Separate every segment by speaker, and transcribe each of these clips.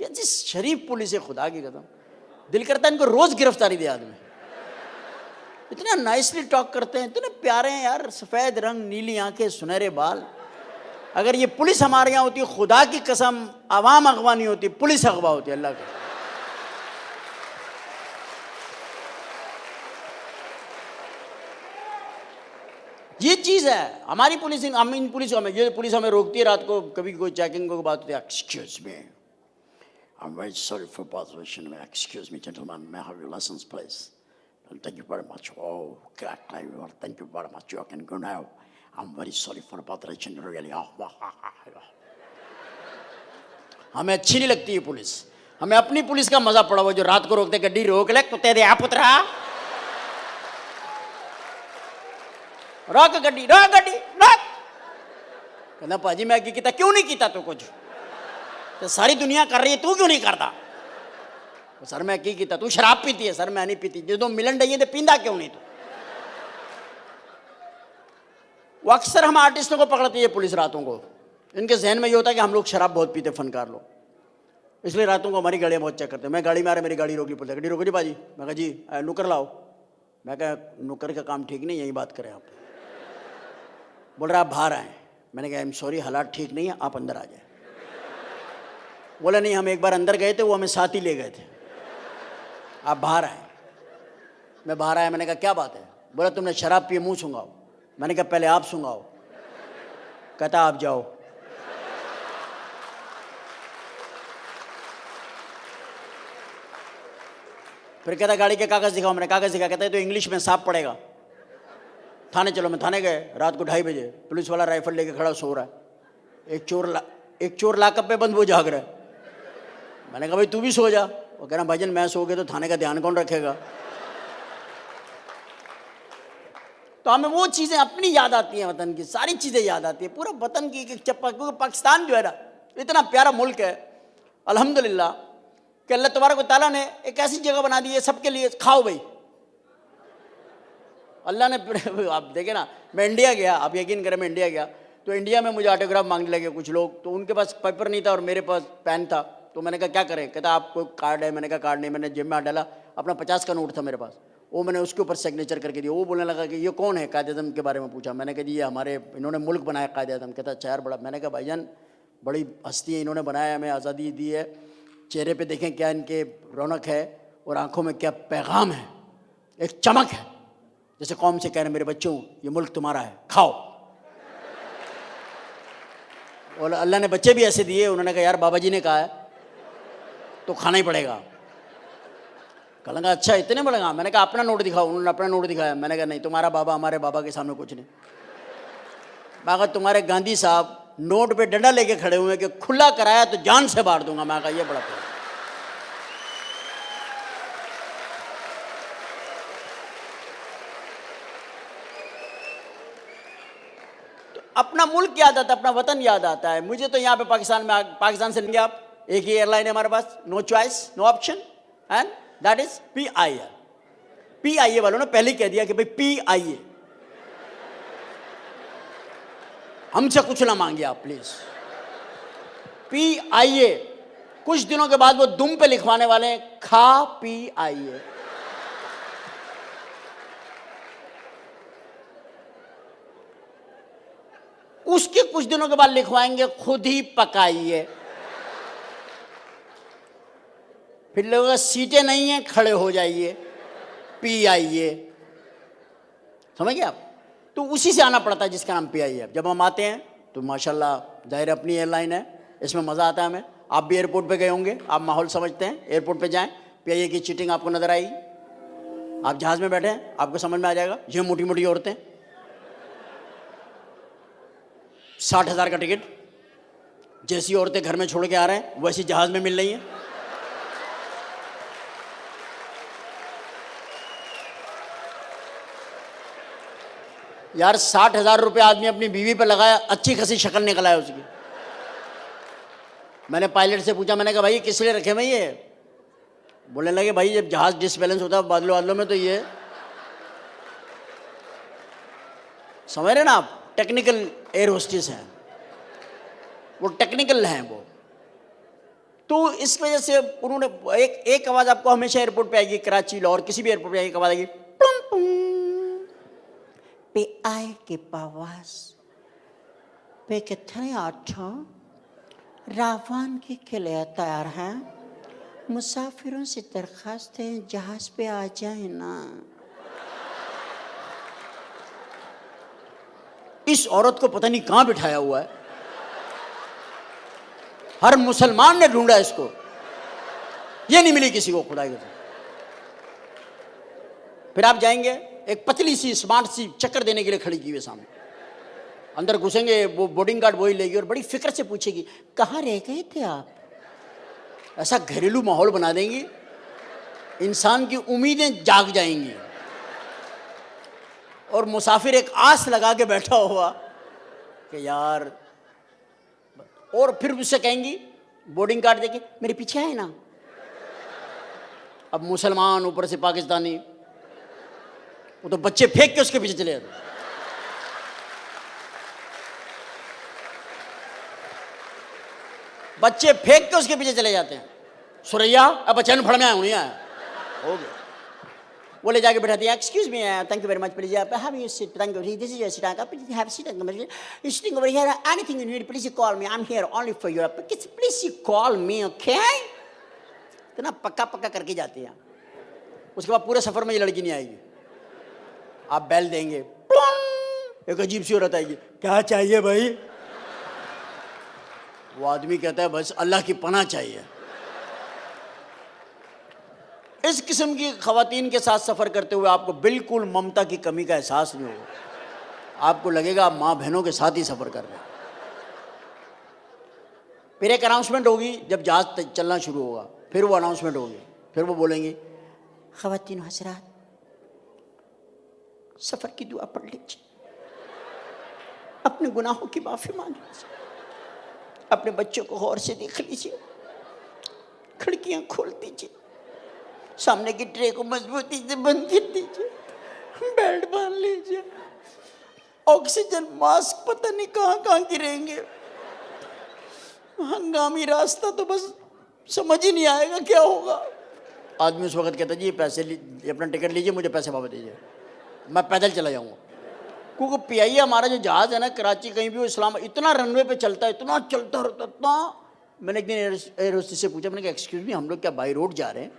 Speaker 1: कैसी शरीफ पुलिस है, खुदा की कसम। दिल करता है इनको रोज गिरफ्तारी दे आदमी। इतना नाइसली टॉक करते हैं, इतने प्यारे हैं यार, सफेद रंग, नीली आंखें, सुनहरे बाल। अगर ये पुलिस हमारे यहाँ होती, खुदा की कसम आवाम अगवा नहीं होती, पुलिस अगवा होती। अल्लाह की ये चीज है हमारी पुलिस। हम इन पुलिस हमें, ये पुलिस हमें रोकती है रात को, कभी कोई चेकिंग को बात होती है, excuse me, I am very sorry for position में, excuse me gentleman, may I have your license please? Thank you very much. Oh, great driver. Thank you very much. You can go now. I'm very sorry for botheration. Really. हमें अच्छी नहीं लगती ये police. हमें अपनी police का मजा पड़ा हुआ, जो रात को रोकते, गड्डी रोक ले कुत्ते दे आप उतरा, रोक गड्डी, रोक गड्डी, रोक। कहना पाजी मैं की किता, क्यों नहीं किता तू कुछ, तो सारी दुनिया कर रही है, तू क्यों नहीं करता? सर मैं की किता, तू शराब पीती है? सर मैं नहीं पीती। जो तो मिलन रही है तो पींदा क्यों नहीं तू? वो अक्सर हम आर्टिस्टों को पकड़ती है पुलिस रातों को। इनके जहन में ये होता है कि हम लोग शराब बहुत पीते, फनकार लोग, इसलिए रातों को हमारी गाड़ियाँ बहुत चेक करते हैं। मैं गाड़ी में आ रहा, मेरी गाड़ी रोकी, पुलिस गाड़ी रोको जी बाजी। मैं कहा जी नुकर लाओ। मैं कहा नुकर का काम ठीक नहीं, यही बात करें आप। बोल रहा आप बाहर आए। मैंने कहा आई एम सॉरी, हालात ठीक नहीं है, आप अंदर आ जाए। बोला नहीं, हम एक बार अंदर गए थे, वो हमें साथ ही ले गए थे, आप बाहर आए। मैं बाहर आया, मैंने कहा क्या बात है? बोला तुमने शराब पिए, मुंह सूंघाओ। मैंने कहा पहले आप सूंघाओ। कहता आप जाओ। फिर कहता गाड़ी के कागज दिखाओ। मैंने कागज दिखा। कहता है तो इंग्लिश में साफ पड़ेगा, थाने चलो। मैं थाने गए, रात को 2:30 बजे, पुलिस वाला राइफल लेके खड़ा सो रहा है। एक चोर लाकअप पे बंद, वो जाग रहा है। मैंने कहा भाई तू भी सो जा। वो कह रहा भाईजान मैं सो गया तो थाने का ध्यान कौन रखेगा? तो हमें वो चीज़ें अपनी याद आती हैं, वतन की सारी चीज़ें याद आती है, पूरा वतन की एक चप्पा। क्योंकि पाकिस्तान जो है ना, इतना प्यारा मुल्क है अल्हम्दुलिल्लाह कि अल्लाह तबारक व तआला ने एक ऐसी जगह बना दी है सबके लिए। खाओ भाई, अल्लाह ने। आप देखे ना, मैं इंडिया गया, आप यकीन करें मैं इंडिया गया तो इंडिया में मुझे ऑटोग्राफ मांगने लगे कुछ लोग। तो उनके पास पेपर नहीं था और मेरे पास पेन था। तो मैंने कहा क्या करें? कहता आपको कार्ड है? मैंने कहा कार्ड नहीं। मैंने जेब में डाला, अपना 50 का नोट था मेरे पास, वो मैंने उसके ऊपर सिग्नेचर करके दिया। वो बोलने लगा कि ये कौन है? कायद आज़म के बारे में पूछा। मैंने कहा जी ये हमारे, इन्होंने मुल्क बनाया कायद आज़म। कहता अच्छा यार बड़ा। मैंने कहा भाईजान बड़ी हस्ती है, इन्होंने बनाया, हमें आज़ादी दी है, चेहरे पे देखें क्या इनके रौनक है और आंखों में क्या पैगाम है, एक चमक है, जैसे कौम से कह रहे मेरे बच्चों ये मुल्क तुम्हारा है, खाओ। और अल्लाह ने बच्चे भी ऐसे दिए। उन्होंने कहा यार बाबा जी ने कहा है तो खाना ही पड़ेगा। कहूँगा अच्छा इतने बोलेगा? मैंने कहा अपना नोट दिखाओ। उन्होंने अपना नोट दिखाया। मैंने कहा नहीं, तुम्हारा बाबा हमारे बाबा के सामने कुछ नहीं। मैं कहा तुम्हारे गांधी साहब नोट पे डंडा लेके खड़े हुए कि खुला कराया तो जान से मार दूंगा। मैं कहा ये बड़ा प्यार। तो अपना मुल्क याद आता है, अपना वतन याद आता है। मुझे तो यहाँ पे पाकिस्तान में, पाकिस्तान से लेंगे आप, एक ही एयरलाइन है हमारे पास, no choice no option, and that is PIA। PIA वालों ने पहले कह दिया कि भाई PIA, हमसे कुछ ना मांगिए आप प्लीज। PIA। कुछ दिनों के बाद वो दुम पे लिखवाने वाले हैं खा PIA। उसके कुछ दिनों के बाद लिखवाएंगे खुद ही पकाइए। फिर लोगों सीटें नहीं है, खड़े हो जाइए, PIA। समझ गए आप? तो उसी से आना पड़ता है जिसका नाम PIA। जब हम आते हैं तो माशाल्लाह जाहिर अपनी एयरलाइन है, इसमें मज़ा आता है हमें। आप भी एयरपोर्ट पे गए होंगे, आप माहौल समझते हैं। एयरपोर्ट पे जाएं, PIA की चीटिंग आपको नजर आएगी। आप जहाज़ में बैठे हैं, आपको समझ में आ जाएगा। ये मोटी मोटी औरतें, 60,000 का टिकट, जैसी औरतें घर में छोड़ के आ रहे हैं वैसी जहाज़ में मिल रही हैं। यार 60,000 रुपये आदमी अपनी बीवी पे लगाया, अच्छी खासी शक्ल निकला है उसकी। मैंने पायलट से पूछा, मैंने कहा भाई किस लिए रखे मैं ये? बोलने लगे भाई जब जहाज डिसबैलेंस होता है बादलों बादलों में तो ये, समझ रहे ना आप, टेक्निकल एयर होस्टेस हैं वो, टेक्निकल हैं वो। तो इस वजह से उन्होंने एक आवाज आपको हमेशा एयरपोर्ट पे आएगी, कराची लाहौर किसी भी एयरपोर्ट पे एक आवाज आएगी, प्लुम पुम पे आए के पावास पे कितने आठों रावान के लिए तैयार हैं, मुसाफिरों से दरखास्त है जहाज पे आ जाए ना। इस औरत को पता नहीं कहां बिठाया हुआ है, हर मुसलमान ने ढूंढा इसको, ये नहीं मिली किसी को खुदा के। फिर आप जाएंगे, एक पतली सी स्मार्ट सी चक्कर देने के लिए खड़ी की हुई सामने, अंदर घुसेंगे, वो बोर्डिंग कार्ड वही लेगी और बड़ी फिक्र से पूछेगी कहाँ रह गए थे आप। ऐसा घरेलू माहौल बना देंगी, इंसान की उम्मीदें जाग जाएंगी और मुसाफिर एक आस लगा के बैठा हुआ कि यार, और फिर उससे कहेंगी बोर्डिंग कार्ड देके मेरे पीछे है ना। अब मुसलमान ऊपर से पाकिस्तानी, वो तो बच्चे फेंक के उसके पीछे चले जाते, बच्चे फेंक के उसके पीछे चले जाते हैं। सुरैया अब बच्चे फड़ में आया नहीं आया, हो गया। वो ले जाके बैठाती है, excuse me, thank you very much, please have you seat, thank you, this is your seat, please have seat, sitting over here, anything you need please you call me, I am here only for you, please you call me, okay. इतना पक्का पक्का करके जाती है। उसके बाद पूरे सफर में ये लड़की नहीं आएगी। आप बेल देंगे, एक अजीब सी औरत आएगी, क्या चाहिए भाई। वो आदमी कहता है बस अल्लाह की पनाह चाहिए। इस किस्म की खवातीन के साथ सफर करते हुए आपको बिल्कुल ममता की कमी का एहसास नहीं होगा, आपको लगेगा आप माँ बहनों के साथ ही सफर कर रहे हैं। फिर एक अनाउंसमेंट होगी जब जहाज चलना शुरू होगा, फिर वो अनाउंसमेंट होगी, फिर वो बोलेंगे खवातीन हजरात सफर की दुआ पढ़ लीजिए, अपने गुनाहों की माफी मांग लीजिए, अपने बच्चों को गौर से देख लीजिए, खिड़कियां खोल दीजिए, सामने की ट्रे को मजबूती से बंद कर दीजिए, बेल्ट बांध लीजिए, ऑक्सीजन मास्क पता नहीं कहाँ कहाँ गिरेंगे, हंगामी रास्ता तो बस समझ ही नहीं आएगा क्या होगा। आदमी उस वक्त कहता है जी ये पैसे ये अपना टिकट लीजिए, मुझे पैसे वापस दीजिए, मैं पैदल चला जाऊँगा। क्योंकि पीआईए हमारा जो जहाज़ है ना, कराची कहीं भी वो इस्लाम इतना रनवे पे चलता है, इतना चलता रहता इतना। मैंने एक दिन एयर होस्टेस से पूछा, मैंने कहा एक्सक्यूज मी, हम लोग क्या बाई रोड जा रहे हैं?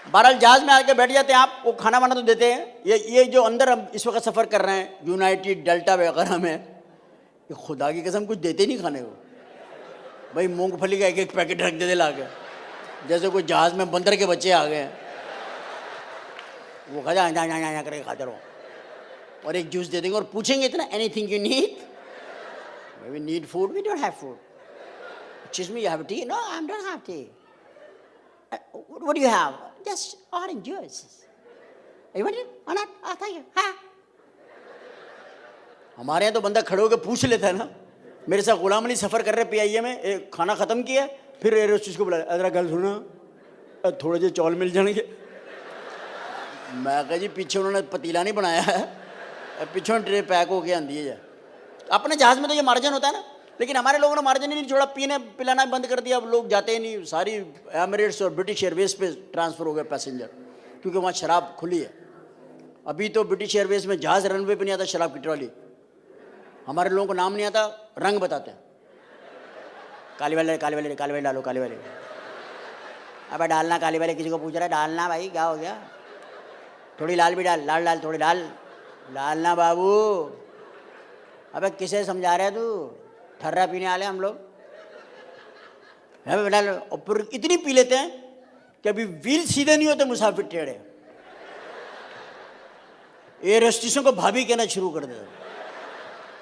Speaker 1: बहरहाल जहाज में आके बैठ जाते हैं आप, वो खाना वाना तो देते हैं। ये जो अंदर हम इस वक्त सफ़र कर रहे हैं यूनाइटेड डेल्टा वगैरह में, ये खुदा की कसम कुछ देते नहीं खाने को। भाई मूंगफली का एक एक पैकेट रख देते ला के, जैसे कोई जहाज़ में बंदर के बच्चे आ गए हैं, वो खा जा करके खाते रहो। और एक जूस दे देंगे और पूछेंगे इतना, anything you need, we need food, we don't have food, excuse me, you have tea? No, I don't have tea. What do you have? Just orange juice. You want it or not? Oh, thank you. हाँ। हमारे यहाँ तो बंदा खड़े होकर पूछ लेता है ना। मेरे साथ गुलाम अली सफ़र कर रहे पीआईए में, एक खाना ख़त्म किया, फिर एयर होस्टेस को बुलाया, अदरा गल सुना, थोड़े जे चौल मिल जाएंगे। मैं कहा जी पीछे उन्होंने पतीला नहीं बनाया है, पीछे ट्रे पैक होके आंदी है। अपने जहाज़ में तो ये मार्जिन होता है ना, लेकिन हमारे लोगों ने मार्जिन ही नहीं छोड़ा, पीने पिलाना बंद कर दिया। अब लोग जाते ही नहीं, सारी एमिरेट्स और ब्रिटिश एयरवेज पे ट्रांसफ़र हो गए पैसेंजर, क्योंकि वहाँ शराब खुली है। अभी तो ब्रिटिश एयरवेज में जहाज़ रनवे पे नहीं आता शराब की ट्रॉली। हमारे लोगों को नाम नहीं आता, रंग बताते हैं, काली वाले काली वाले काली वाले डालो, काली वाले। अब डालना काली वाले, किसी को पूछ रहा है डालना, भाई क्या हो गया, थोड़ी लाल भी डाल, लाल डाल, थोड़ी लाल डालना बाबू। अबे किसे समझा रहे तू, ठर्रा पीने वाले हम लोग। डाल, और फिर इतनी पी लेते हैं कि अभी व्हील सीधे नहीं होते, मुसाफिर टेढ़े। एयर होस्टेसों को भाभी कहना शुरू कर देते,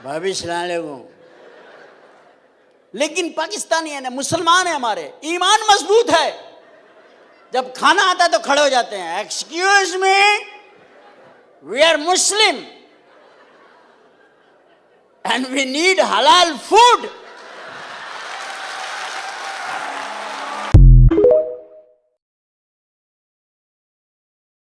Speaker 1: भाभी सलाम अलैकुम। लेकिन पाकिस्तानी है ना, मुसलमान है, हमारे ईमान मजबूत है, जब खाना आता है तो खड़े हो जाते हैं, excuse me, we are Muslim and we need halal food.